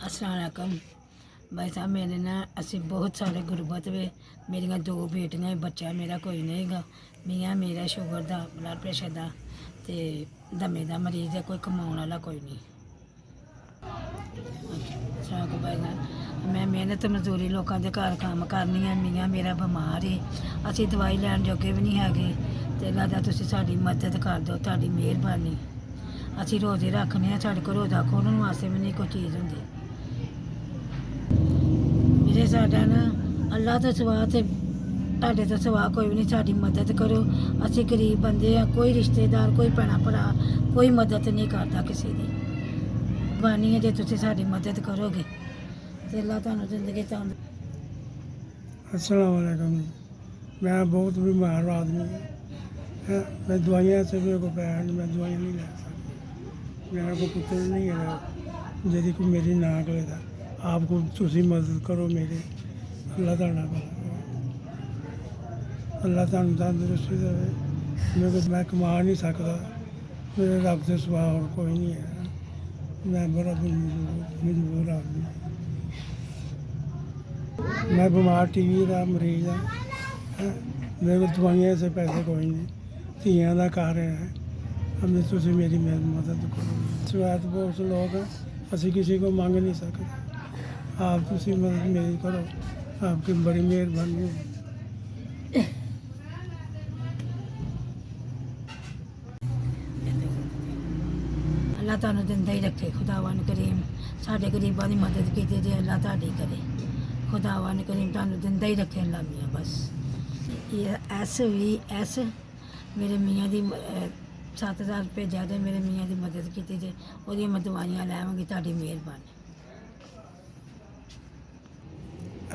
अस्सलामुअलैकुम भाई साहब। मेरे ना असी बहुत सारे गुरबत वे। मेरिया 2 बेटियां, बच्चा मेरा कोई नहीं गा। मियाँ मेरा शुगर का, ब्लड प्रेशर का ते दमे का मरीज है, कोई कमाने वाला कोई नहीं। शौक भाई साहब, मैं मेहनत मजदूरी लोगों के घर काम करनी है। मियाँ मेरा बीमार है, असी दवाई लैन जोगे भी नहीं है। तो लादा तुसी साडी मदद कर दो, तुहाडी मेहरबानी। असी रोज़े रखने हैं, साढ़े को रोज़ा खोलने वास्ते भी नहीं कोई चीज़ होंगी। मेरे साडा ना अल्लाह तो सवा ते तुहाडे तो सवा कोई भी नहीं। साडी मदद करो, असी गरीब बंदे हैं। कोई रिश्तेदार, कोई भैन भरा कोई मदद नहीं करता किसी की। बानी है जे तुसी साडी मदद करोगे तो अल्लाह तुहानू जिंदगी अस्सलाम वालेकुम। मैं बहुत बीमार आदमी है। मैं दवाइयाँ से मेरे को पैसा नहीं, मैं दवाइयाँ नहीं ले सकता। मेरा कोई पुत्र नहीं है जिसकी कोई मेरी ना करेगा। आपको तुसी मदद करो मेरी, अल्लाह तुहाडा भला करे। अल्लाह तुहानू तंदुरुस्ती देवे। मेरे को मैं कमा नहीं सकता, मेरे रब से सिवा और कोई नहीं है। मैं बड़ा मजबूर आदमी। मैं बीमार टीवी का मरीज हाँ। मेरे को दवाइयाँ से पैसे कोई नहीं। धियाँ का घर है, हमें तुसी मेरी मदद करो। सिवाय तो बहुत लोग हैं, असी किसी को मांग नहीं सकते। आप तुसी मदद मेरी करो, आपकी बड़ी मेहरबानी हो। अल्लाह तुहानू जिंदा ही रखे। खुदावन करीम साढ़े गरीबों की मदद की जे अल्लाह तुहाडी करे। खुदावन करीम तुहानू जिंदा ही रखे अल्लाह मियाँ। बस ये एस मेरे मियाँ की 7,000 रुपये ज़्यादा मेरे मियाँ की मदद की जे, और मैं दवाइयाँ लैवांगी। तुहाडी मेहरबानी।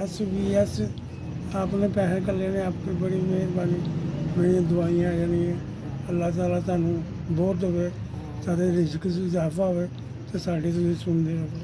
SVS आपने पैसे कर लेने, आपकी बड़ी मेहरबानी। मेरी दवाइयाँ यानी अल्लाह ताला तुहानू बहुत देवे, सारे रिज़्क च इजाफा होवे ते साडी तुसीं सुनदे रहो।